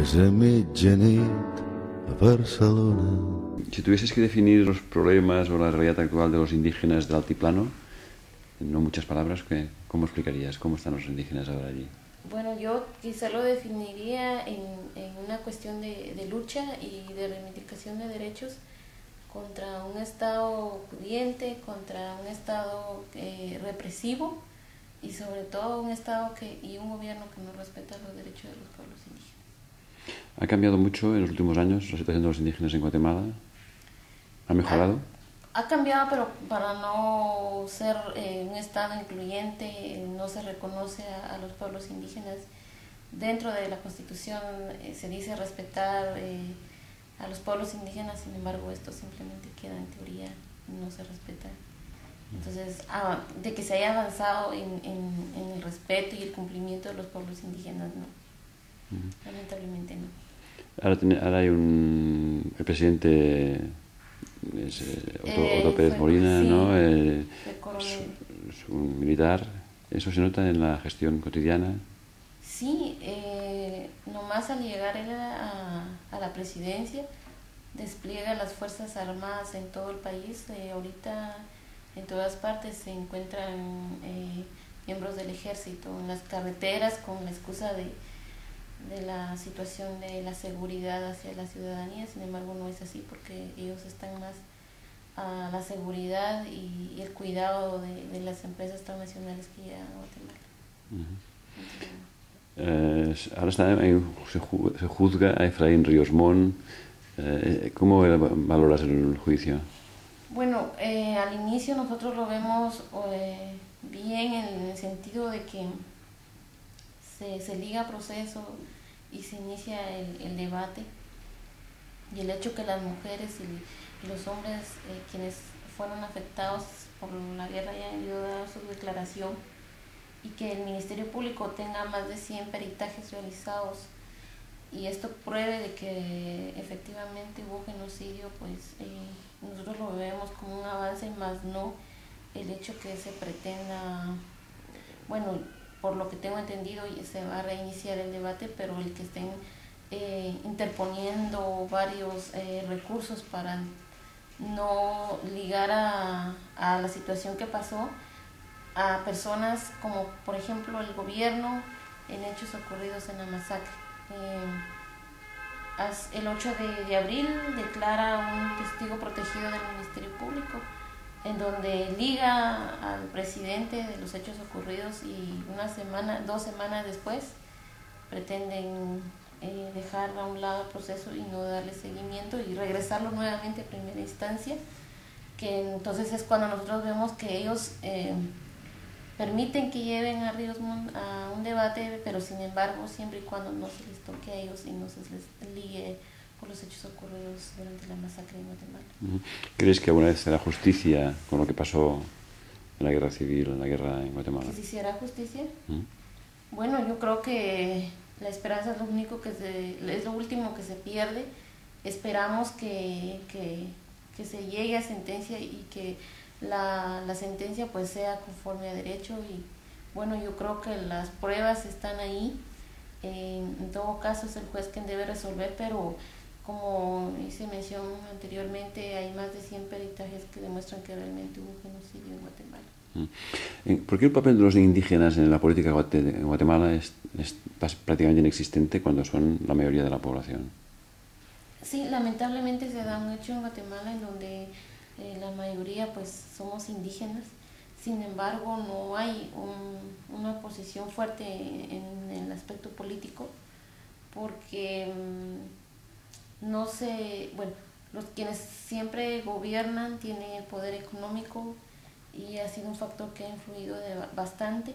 desde mitjanit a Barcelona. Si tuvieses que definir los problemas o la realidad actual de los indígenas del altiplano, no muchas palabras, ¿cómo explicarías? ¿Cómo están los indígenas ahora allí? Bueno, yo quizá lo definiría en una cuestión de lucha y de reivindicación de derechos contra un Estado pudiente, contra un Estado represivo y sobre todo un Estado y un gobierno que no respeta los derechos de los pueblos indígenas. ¿Ha cambiado mucho en los últimos años la situación de los indígenas en Guatemala? ¿Ha mejorado? Ha cambiado, pero para no ser un Estado incluyente, no se reconoce a los pueblos indígenas. Dentro de la Constitución se dice respetar a los pueblos indígenas, sin embargo esto simplemente queda en teoría, no se respeta. Entonces, de que se haya avanzado en el respeto y el cumplimiento de los pueblos indígenas, no. Lamentablemente no. Ahora hay el presidente Otto Pérez Molina, sí, ¿no? Es un militar. ¿Eso se nota en la gestión cotidiana? Sí, nomás al llegar él a la presidencia, despliega las Fuerzas Armadas en todo el país. Ahorita en todas partes se encuentran miembros del ejército en las carreteras con la excusa de la situación de la seguridad hacia la ciudadanía. Sin embargo, no es así porque ellos están más a la seguridad y el cuidado de las empresas transnacionales que llegan a Guatemala. Ahora se juzga a Efraín Ríos Montt. ¿Cómo valoras el juicio? Bueno, al inicio nosotros lo vemos bien en el sentido de que se liga proceso y se inicia el debate, y el hecho que las mujeres y los hombres quienes fueron afectados por la guerra hayan ido a dar su declaración, y que el Ministerio Público tenga más de 100 peritajes realizados y esto pruebe de que efectivamente hubo genocidio, pues nosotros lo vemos como un avance, más no el hecho que se pretenda, bueno, por lo que tengo entendido se va a reiniciar el debate, pero el que estén interponiendo varios recursos para no ligar a la situación que pasó a personas como por ejemplo el gobierno en hechos ocurridos en la masacre. El 8 de abril declara un testigo protegido del Ministerio Público, en donde liga al presidente de los hechos ocurridos, y 2 semanas después pretenden dejar a un lado el proceso y no darle seguimiento y regresarlo nuevamente a primera instancia, que entonces es cuando nosotros vemos que ellos permiten que lleven a Ríos Montt a un debate, pero sin embargo siempre y cuando no se les toque a ellos y no se les ligue por los hechos ocurridos durante la masacre en Guatemala. ¿Crees que alguna vez será justicia con lo que pasó en la guerra civil, en la guerra en Guatemala? ¿Que se hiciera justicia? Bueno, yo creo que la esperanza es lo único es lo último que se pierde. Esperamos que se llegue a sentencia y que la sentencia pues sea conforme a derecho, y bueno, yo creo que las pruebas están ahí. En todo caso es el juez quien debe resolver, pero como hice mención anteriormente, hay más de 100 peritajes que demuestran que realmente hubo genocidio en Guatemala. ¿Por qué el papel de los indígenas en la política en Guatemala es prácticamente inexistente cuando son la mayoría de la población? Sí, lamentablemente se da un hecho en Guatemala en donde la mayoría pues somos indígenas. Sin embargo, no hay una posición fuerte en el aspecto político, porque no sé, bueno, los quienes siempre gobiernan tienen el poder económico y ha sido un factor que ha influido bastante,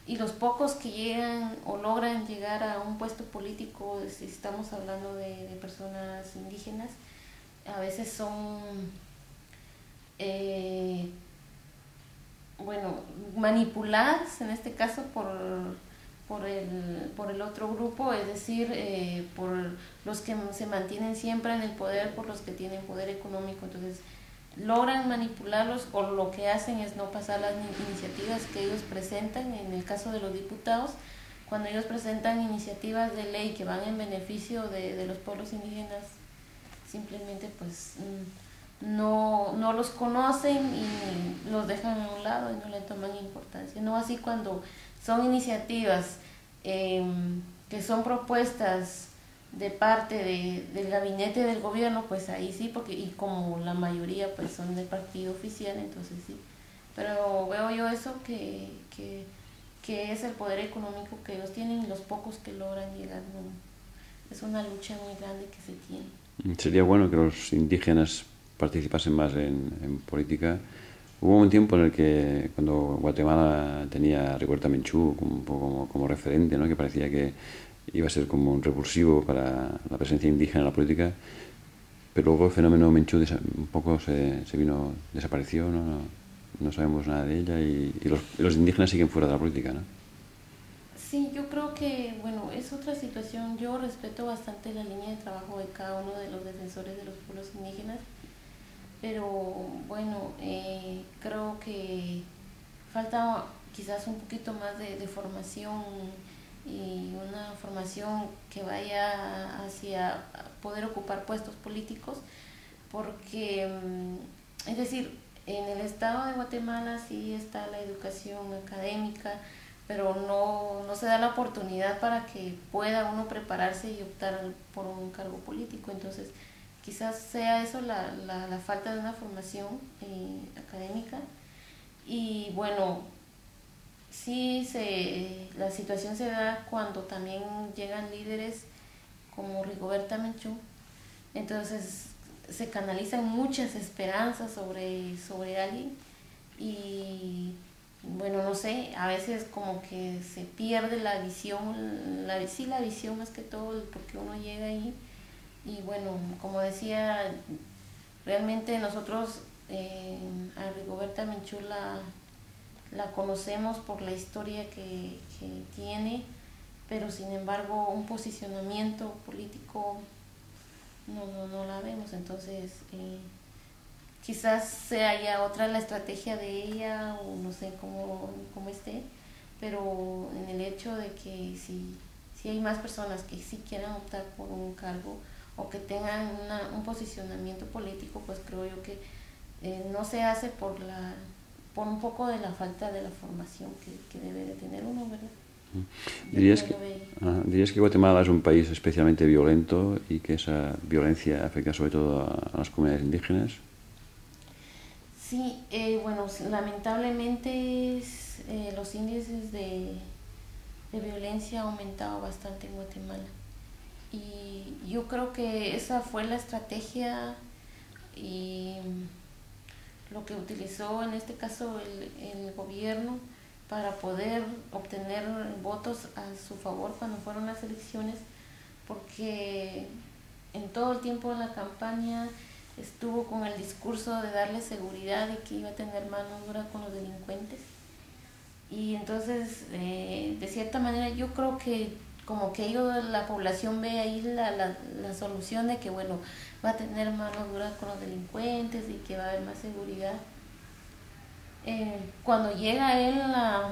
y los pocos que llegan o logran llegar a un puesto político, si estamos hablando de personas indígenas, a veces son manipuladas en este caso por el otro grupo, es decir, por los que se mantienen siempre en el poder, por los que tienen poder económico. Entonces logran manipularlos, o lo que hacen es no pasar las iniciativas que ellos presentan, en el caso de los diputados, cuando ellos presentan iniciativas de ley que van en beneficio de los pueblos indígenas, simplemente pues no los conocen y los dejan a un lado y no le toman importancia. No así cuando son iniciativas que son propuestas de parte del gabinete del gobierno, pues ahí sí, porque y como la mayoría pues son del partido oficial, entonces sí. Pero veo yo eso que es el poder económico que ellos tienen y los pocos que logran llegar. ¿No? Es una lucha muy grande que se tiene. Sería bueno que los indígenas participasen más en política. Hubo un tiempo en el que, cuando Guatemala tenía a Rigoberta Menchú un poco como referente, ¿no? Que parecía que iba a ser como un revulsivo para la presencia indígena en la política, pero luego el fenómeno Menchú un poco desapareció, no sabemos nada de ella y los indígenas siguen fuera de la política, ¿no? Sí, yo creo que, bueno, es otra situación. Yo respeto bastante la línea de trabajo de cada uno de los defensores de los pueblos indígenas, pero bueno, creo que falta quizás un poquito más de formación y una formación que vaya hacia poder ocupar puestos políticos, porque, es decir, en el estado de Guatemala sí está la educación académica, pero no se da la oportunidad para que pueda uno prepararse y optar por un cargo político. Entonces, quizás sea eso la falta de una formación académica. Y bueno, sí, la situación se da cuando también llegan líderes como Rigoberta Menchú, entonces se canalizan muchas esperanzas sobre alguien y bueno, no sé, a veces como que se pierde la visión, la visión más que todo, porque uno llega ahí y bueno, como decía, realmente nosotros a Rigoberta Menchú la conocemos por la historia que tiene, pero sin embargo un posicionamiento político no la vemos. Entonces quizás sea ya otra la estrategia de ella o no sé cómo esté, pero en el hecho de que si hay más personas que sí quieran optar por un cargo o que tengan un posicionamiento político, pues creo yo que no se hace por un poco de la falta de la formación que debe de tener uno, ¿verdad? ¿Dirías que Guatemala es un país especialmente violento y que esa violencia afecta sobre todo a las comunidades indígenas? Sí, bueno, lamentablemente los índices de violencia han aumentado bastante en Guatemala. Y yo creo que esa fue la estrategia y lo que utilizó en este caso el gobierno para poder obtener votos a su favor cuando fueron las elecciones, porque en todo el tiempo de la campaña estuvo con el discurso de darle seguridad y que iba a tener mano dura con los delincuentes. Y entonces, de cierta manera, yo creo que como que la población ve ahí la solución de que, bueno, va a tener mano dura con los delincuentes y que va a haber más seguridad. Cuando llega él a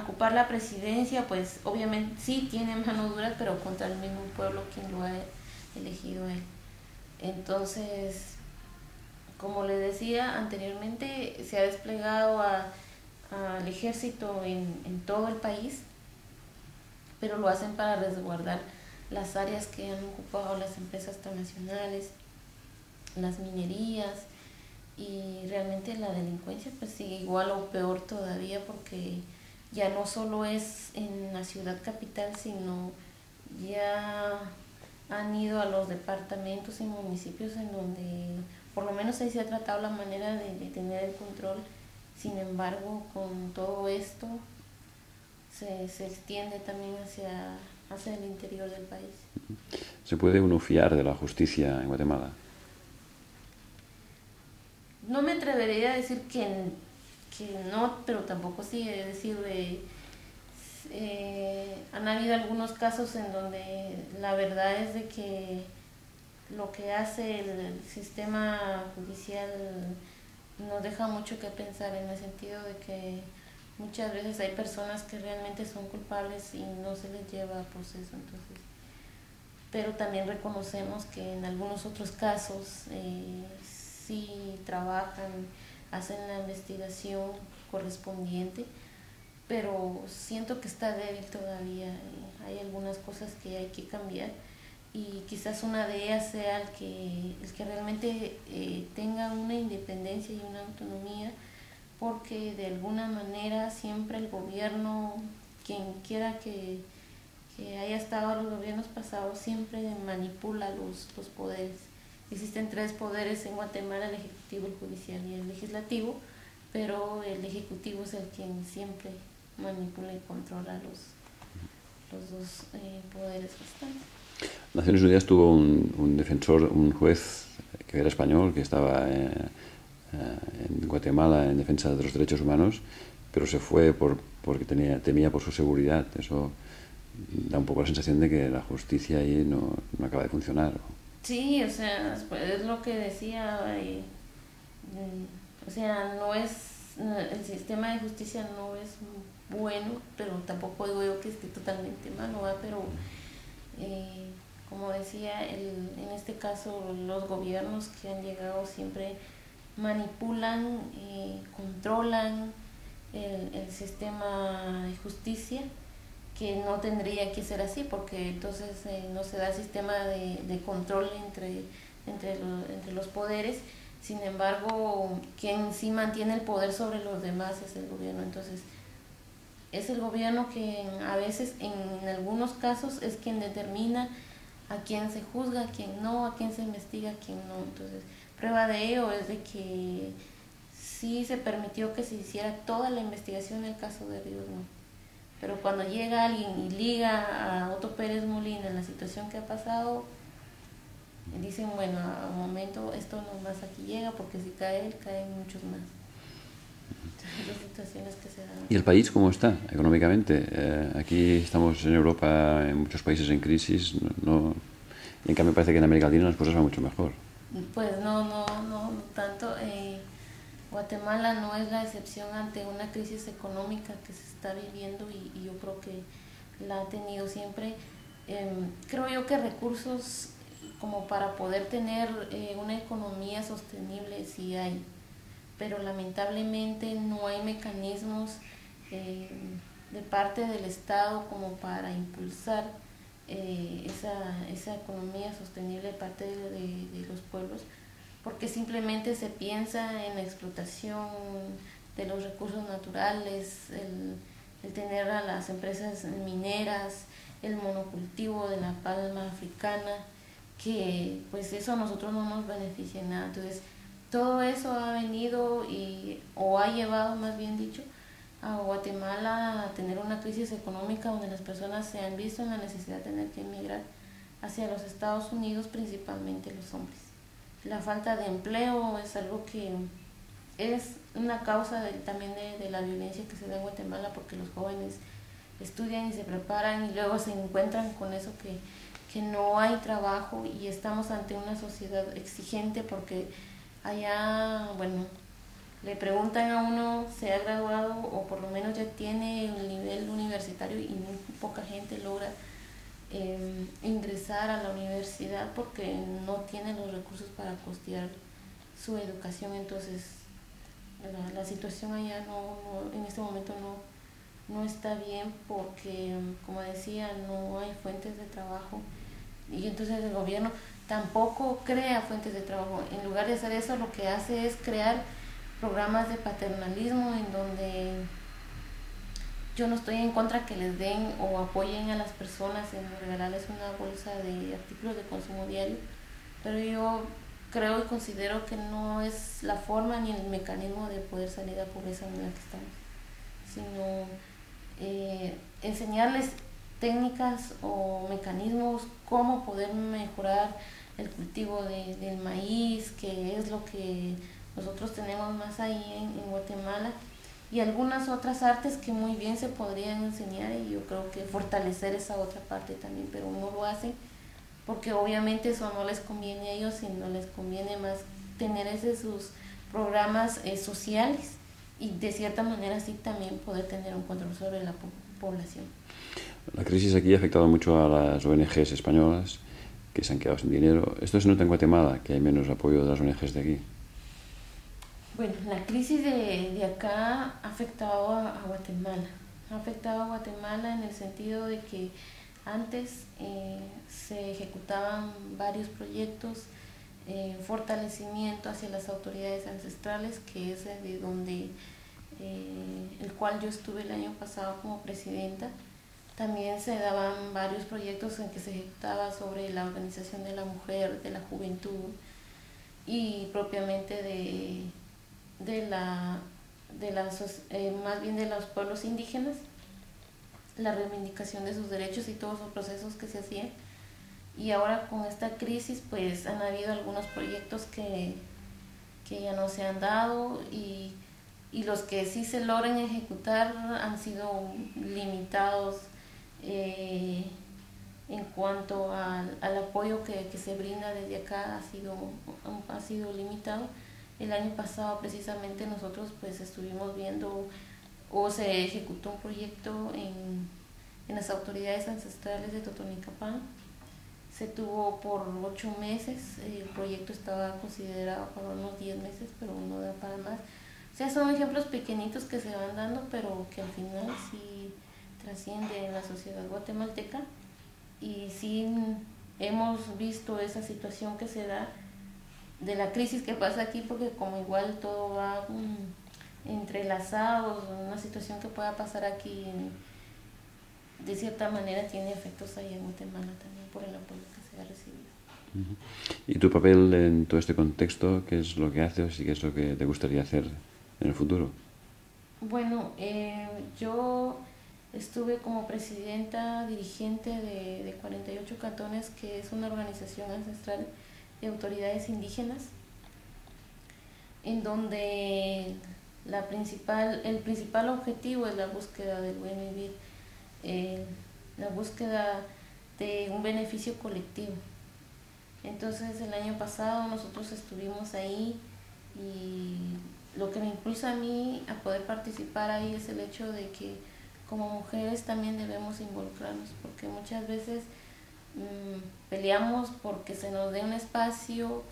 ocupar la presidencia, pues obviamente sí tiene mano dura, pero contra el mismo pueblo quien lo ha elegido él. Entonces, como les decía anteriormente, se ha desplegado al ejército en todo el país, pero lo hacen para resguardar las áreas que han ocupado las empresas transnacionales, las minerías, y realmente la delincuencia pues sigue igual o peor todavía, porque ya no solo es en la ciudad capital, sino ya han ido a los departamentos y municipios en donde por lo menos ahí se ha tratado la manera de tener el control. Sin embargo, con todo esto se extiende también hacia el interior del país. ¿Se puede uno fiar de la justicia en Guatemala? No me atrevería a decir que no, pero tampoco sí, es decir, han habido algunos casos en donde la verdad es de que lo que hace el sistema judicial nos deja mucho que pensar, en el sentido de que muchas veces hay personas que realmente son culpables y no se les lleva a proceso, entonces, pero también reconocemos que en algunos otros casos sí trabajan, hacen la investigación correspondiente, pero siento que está débil todavía, hay algunas cosas que hay que cambiar y quizás una de ellas sea el que realmente tenga una independencia y una autonomía, porque de alguna manera siempre el gobierno, quien quiera que haya estado en los gobiernos pasados, siempre manipula los poderes. Existen 3 poderes en Guatemala: el ejecutivo, el judicial y el legislativo, pero el ejecutivo es el quien siempre manipula y controla los 2 poderes restantes. Naciones Unidas tuvo un defensor, un juez que era español, que estaba en Guatemala en defensa de los derechos humanos, pero se fue porque temía por su seguridad. Eso da un poco la sensación de que la justicia ahí no acaba de funcionar. Sí, o sea, es lo que decía, o sea, el sistema de justicia no es bueno, pero tampoco digo yo que esté totalmente malo, ¿verdad? Pero como decía, en este caso los gobiernos que han llegado siempre manipulan, controlan el sistema de justicia, que no tendría que ser así, porque entonces no se da el sistema de control entre los poderes. Sin embargo, quien sí mantiene el poder sobre los demás es el gobierno. Entonces es el gobierno que a veces, en algunos casos, es quien determina a quién se juzga, a quién no, a quién se investiga, a quién no. Entonces, prueba de ello es de que sí se permitió que se hiciera toda la investigación en el caso de Ríos Montt. Pero cuando llega alguien y liga a Otto Pérez Molina en la situación que ha pasado, dicen, bueno, a un momento esto nomás aquí llega, porque si cae él, caen muchos más. Entonces, las situaciones que se dan. ¿Y el país cómo está económicamente? Aquí estamos en Europa, en muchos países en crisis, y en cambio parece que en América Latina las cosas van mucho mejor. Pues no tanto. Guatemala no es la excepción ante una crisis económica que se está viviendo y yo creo que la ha tenido siempre. Creo yo que recursos como para poder tener una economía sostenible sí hay, pero lamentablemente no hay mecanismos de parte del Estado como para impulsar esa economía sostenible de parte de los pueblos, porque simplemente se piensa en la explotación de los recursos naturales, el tener a las empresas mineras, el monocultivo de la palma africana, que pues eso a nosotros no nos beneficia en nada. Entonces todo eso ha venido o ha llevado, más bien dicho, a Guatemala a tener una crisis económica donde las personas se han visto en la necesidad de tener que emigrar hacia los Estados Unidos, principalmente los hombres. La falta de empleo es algo que es una causa también de la violencia que se da en Guatemala, porque los jóvenes estudian y se preparan y luego se encuentran con eso que no hay trabajo, y estamos ante una sociedad exigente, porque allá, bueno, le preguntan a uno, se ha graduado o por lo menos ya tiene el nivel universitario, y muy poca gente logra ingresar a la universidad porque no tienen los recursos para costear su educación. Entonces la situación allá en este momento no está bien, porque como decía, no hay fuentes de trabajo, y entonces el gobierno tampoco crea fuentes de trabajo. En lugar de hacer eso, lo que hace es crear programas de paternalismo, en donde yo no estoy en contra que les den o apoyen a las personas en regalarles una bolsa de artículos de consumo diario, pero yo creo y considero que no es la forma ni el mecanismo de poder salir de la pobreza en la que estamos, sino enseñarles técnicas o mecanismos, cómo poder mejorar el cultivo del maíz, que es lo que nosotros tenemos más ahí en Guatemala, y algunas otras artes que muy bien se podrían enseñar, y yo creo que fortalecer esa otra parte también, pero no lo hacen porque obviamente eso no les conviene a ellos, sino les conviene más tener sus programas sociales, y de cierta manera sí también poder tener un control sobre la población. La crisis aquí ha afectado mucho a las ONGs españolas que se han quedado sin dinero. ¿Esto se nota en Guatemala, que hay menos apoyo de las ONGs de aquí? Bueno, la crisis de acá ha afectado a Guatemala. Ha afectado a Guatemala en el sentido de que antes se ejecutaban varios proyectos, fortalecimiento hacia las autoridades ancestrales, que es de donde el cual yo estuve el año pasado como presidenta. También se daban varios proyectos en que se ejecutaba sobre la organización de la mujer, de la juventud y propiamente más bien de los pueblos indígenas, la reivindicación de sus derechos y todos los procesos que se hacían. Y ahora con esta crisis pues han habido algunos proyectos que ya no se han dado y los que sí se logran ejecutar han sido limitados en cuanto al apoyo que se brinda desde acá ha sido limitado. El año pasado precisamente nosotros pues estuvimos viendo o se ejecutó un proyecto en las autoridades ancestrales de Totonicapán. Se tuvo por 8 meses, el proyecto estaba considerado para unos 10 meses, pero no da para más. O sea, son ejemplos pequeñitos que se van dando, pero que al final sí trasciende en la sociedad guatemalteca. Y sí hemos visto esa situación que se da de la crisis que pasa aquí, porque como igual todo va entrelazado, una situación que pueda pasar aquí de cierta manera tiene efectos ahí en Guatemala también por el apoyo que se ha recibido. ¿Y tu papel en todo este contexto? ¿Qué es lo que haces y qué es lo que te gustaría hacer en el futuro? Bueno, yo estuve como presidenta dirigente de 48 cantones, que es una organización ancestral de autoridades indígenas, en donde el principal objetivo es la búsqueda del buen vivir, la búsqueda de un beneficio colectivo. Entonces el año pasado nosotros estuvimos ahí y lo que me impulsa a mí a poder participar ahí es el hecho de que como mujeres también debemos involucrarnos, porque muchas veces peleamos porque se nos dé un espacio,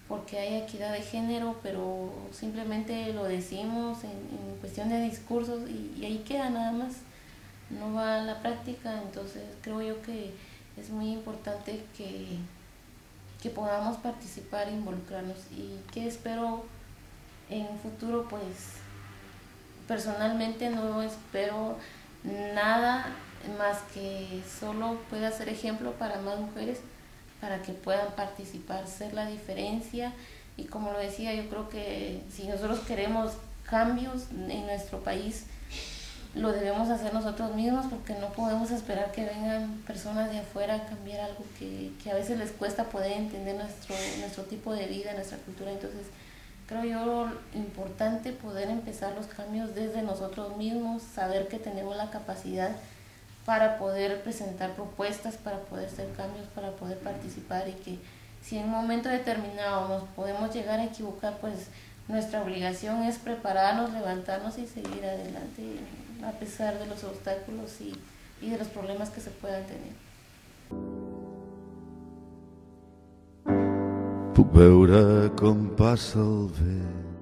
porque hay equidad de género, pero simplemente lo decimos en cuestión de discursos y ahí queda nada más, no va a la práctica. Entonces creo yo que es muy importante que podamos participar e involucrarnos, y que espero en un futuro, pues personalmente no espero nada más que solo pueda ser ejemplo para más mujeres, para que puedan participar, ser la diferencia. Y como lo decía, yo creo que si nosotros queremos cambios en nuestro país, lo debemos hacer nosotros mismos, porque no podemos esperar que vengan personas de afuera a cambiar algo que a veces les cuesta poder entender nuestro tipo de vida, nuestra cultura. Entonces creo yo importante poder empezar los cambios desde nosotros mismos, saber que tenemos la capacidad para poder presentar propuestas, para poder hacer cambios, para poder participar, y que si en un momento determinado nos podemos llegar a equivocar, pues nuestra obligación es prepararnos, levantarnos y seguir adelante a pesar de los obstáculos y de los problemas que se puedan tener. Puc veure com passa el vent